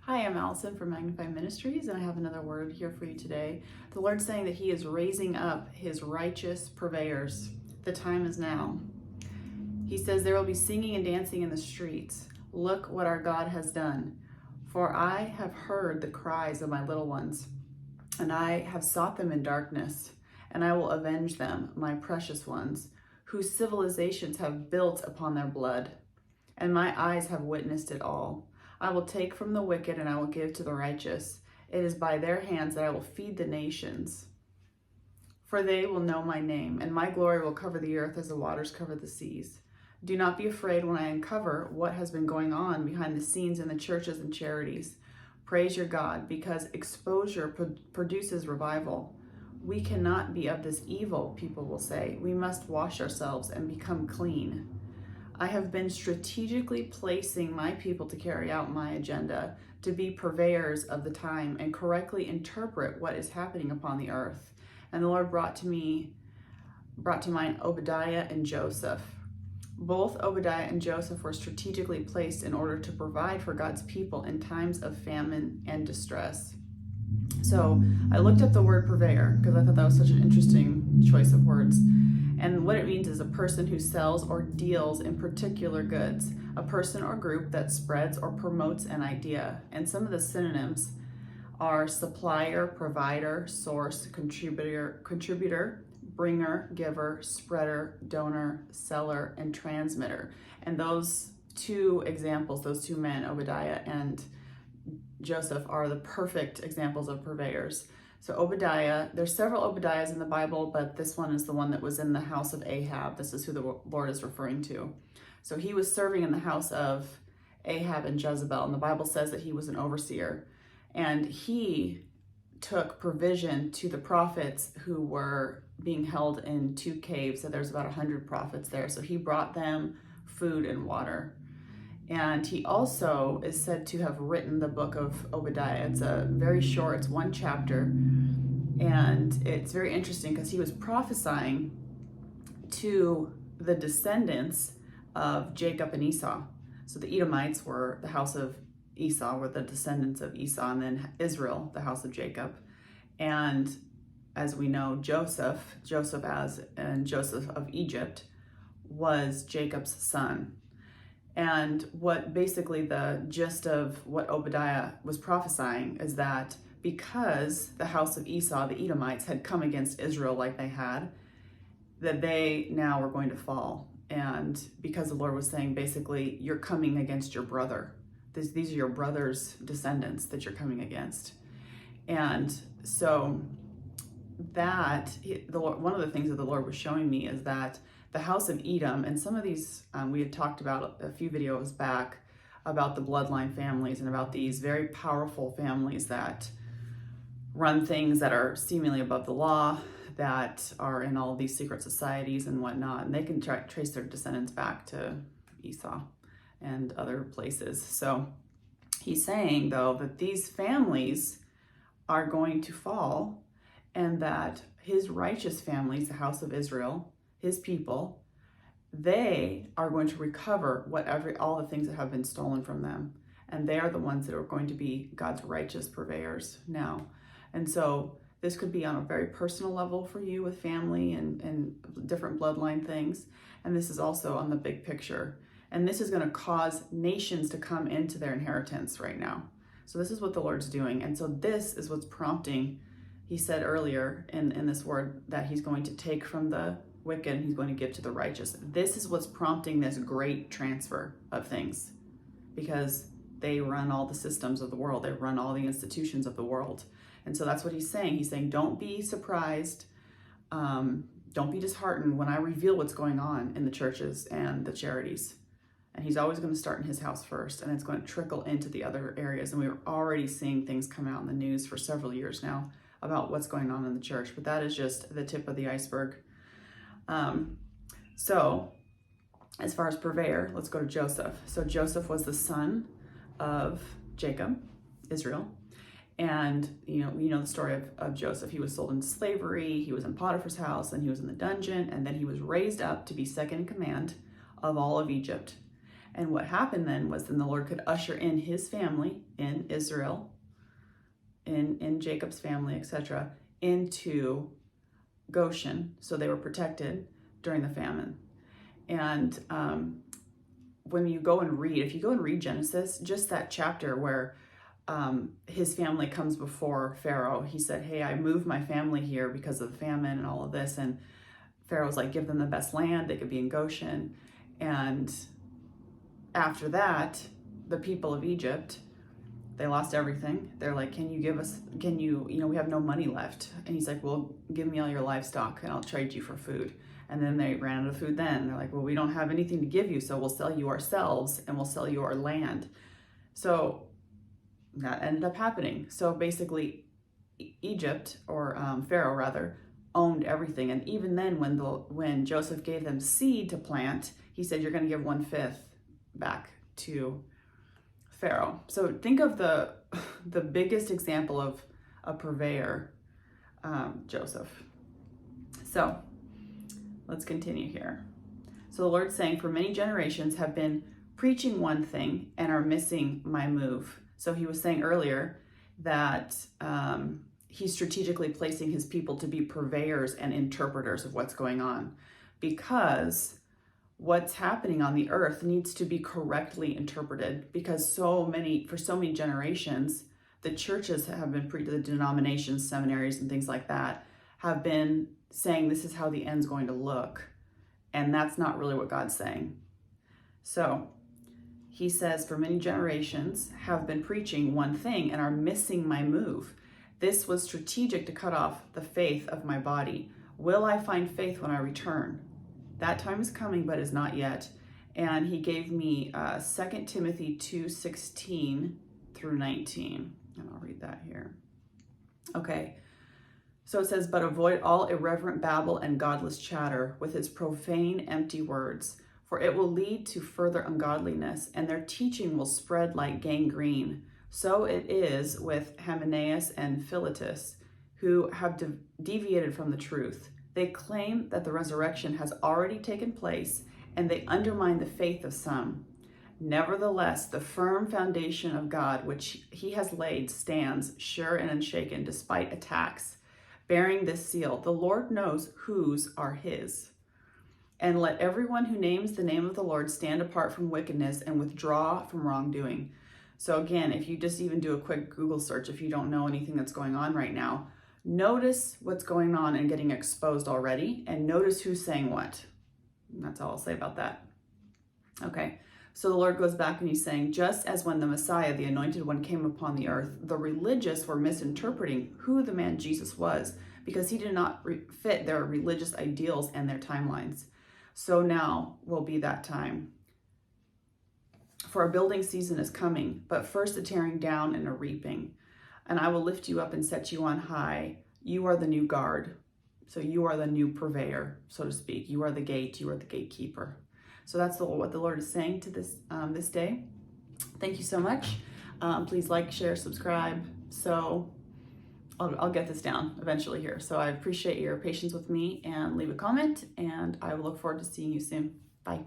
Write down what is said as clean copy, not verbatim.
Hi, I'm Allison from Magnify Ministries, and I have another word here for you today. The Lord's saying that He is raising up His righteous purveyors. The time is now. He says there will be singing and dancing in the streets. Look what our God has done. For I have heard the cries of my little ones, and I have sought them in darkness, and I will avenge them, my precious ones, whose civilizations have built upon their blood, and my eyes have witnessed it all. I will take from the wicked and I will give to the righteous. It is by their hands that I will feed the nations. For they will know my name, and my glory will cover the earth as the waters cover the seas. Do not be afraid when I uncover what has been going on behind the scenes in the churches and charities. Praise your God, because exposure produces revival. We cannot be of this evil, people will say. We must wash ourselves and become clean. I have been strategically placing my people to carry out my agenda, to be purveyors of the time and correctly interpret what is happening upon the earth. And the Lord brought to mind Obadiah and Joseph. Both Obadiah and Joseph were strategically placed in order to provide for God's people in times of famine and distress. So I looked up the word purveyor because I thought that was such an interesting choice of words. And what it means is a person who sells or deals in particular goods, a person or group that spreads or promotes an idea. And some of the synonyms are supplier, provider, source, contributor, bringer, giver, spreader, donor, seller, and transmitter. And those two examples, those two men, Obadiah and Joseph, are the perfect examples of purveyors. So Obadiah, there's several Obadiahs in the Bible, but this one is the one that was in the house of Ahab. This is who the Lord is referring to. So he was serving in the house of Ahab and Jezebel, and the Bible says that he was an overseer. And he took provision to the prophets who were being held in two caves. So there's about 100 prophets there. So he brought them food and water. And he also is said to have written the book of Obadiah. It's a very short, it's one chapter. And it's very interesting because he was prophesying to the descendants of Jacob and Esau. So the Edomites were the house of Esau, were the descendants of Esau, and then Israel, the house of Jacob. And as we know, Joseph of Egypt was Jacob's son. And what basically the gist of what Obadiah was prophesying is that because the house of Esau, the Edomites, had come against Israel like they had, that they now were going to fall. And because the Lord was saying, basically, you're coming against your brother. These are your brother's descendants that you're coming against. And so one of the things that the Lord was showing me is that the house of Edom, and some of these we had talked about a few videos back about the bloodline families and about these very powerful families that run things that are seemingly above the law, that are in all these secret societies and whatnot, and they can trace their descendants back to Esau and other places. So he's saying, though, that these families are going to fall, and that his righteous families, the house of Israel, his people, they are going to recover all the things that have been stolen from them. And they are the ones that are going to be God's righteous purveyors now. And so this could be on a very personal level for you with family and different bloodline things. And this is also on the big picture. And this is going to cause nations to come into their inheritance right now. So this is what the Lord's doing. And so this is what's prompting. He said earlier in this word that he's going to take from the wicked and he's going to give to the righteous. This is what's prompting this great transfer of things, because they run all the systems of the world. They run all the institutions of the world. And so that's what he's saying. He's saying, don't be surprised. Don't be disheartened when I reveal what's going on in the churches and the charities. And he's always going to start in his house first, and it's going to trickle into the other areas. And we're already seeing things come out in the news for several years now about what's going on in the church. But that is just the tip of the iceberg. So as far as purveyor, let's go to Joseph. So Joseph was the son of Jacob, Israel. And, you know the story of Joseph. He was sold into slavery. He was in Potiphar's house, and he was in the dungeon. And then he was raised up to be second in command of all of Egypt. And what happened then was then the Lord could usher in his family in Israel, in Jacob's family, etc., into Goshen, so they were protected during the famine. And when you go and read, if you go and read Genesis, just that chapter where his family comes before Pharaoh, he said, hey, I moved my family here because of the famine and all of this. And Pharaoh's like, give them the best land, they could be in Goshen. And after that, the people of Egypt, they lost everything. They're like, can you give us, we have no money left. And he's like, well, give me all your livestock and I'll trade you for food. And then they ran out of food then. They're like, well, we don't have anything to give you, so we'll sell you ourselves and we'll sell you our land. So that ended up happening. So basically, Egypt, or Pharaoh rather, owned everything. And even then, when Joseph gave them seed to plant, he said, you're going to give 1/5 back to Pharaoh. So think of the biggest example of a purveyor, Joseph. So let's continue here. So the Lord's saying, for many generations have been preaching one thing and are missing my move. So he was saying earlier that he's strategically placing his people to be purveyors and interpreters of what's going on, because what's happening on the earth needs to be correctly interpreted, because for so many generations, the churches have been the denominations, seminaries, and things like that have been saying this is how the end's going to look. And that's not really what God's saying. So he says, for many generations have been preaching one thing and are missing my move. This was strategic to cut off the faith of my body. Will I find faith when I return? That time is coming, but is not yet. And he gave me 2 Timothy 2:16 through 19. And I'll read that here. Okay. So it says, but avoid all irreverent babble and godless chatter with its profane, empty words, for it will lead to further ungodliness, and their teaching will spread like gangrene. So it is with Hymenaeus and Philetus, who have deviated from the truth. They claim that the resurrection has already taken place, and they undermine the faith of some. Nevertheless, the firm foundation of God, which he has laid, stands sure and unshaken despite attacks. Bearing this seal, the Lord knows whose are his. And let everyone who names the name of the Lord stand apart from wickedness and withdraw from wrongdoing. So again, if you just even do a quick Google search, if you don't know anything that's going on right now, notice what's going on and getting exposed already, and notice who's saying what. And that's all I'll say about that. Okay, so the Lord goes back and he's saying, just as when the Messiah, the anointed one, came upon the earth, the religious were misinterpreting who the man Jesus was, because he did not fit their religious ideals and their timelines. So now will be that time. For a building season is coming, but first a tearing down and a reaping. And I will lift you up and set you on high. You are the new guard. So you are the new purveyor, so to speak. You are the gate. You are the gatekeeper. So that's what the Lord is saying to this day. Thank you so much. Please like, share, subscribe. So I'll get this down eventually here. So I appreciate your patience with me, and leave a comment, and I will look forward to seeing you soon. Bye.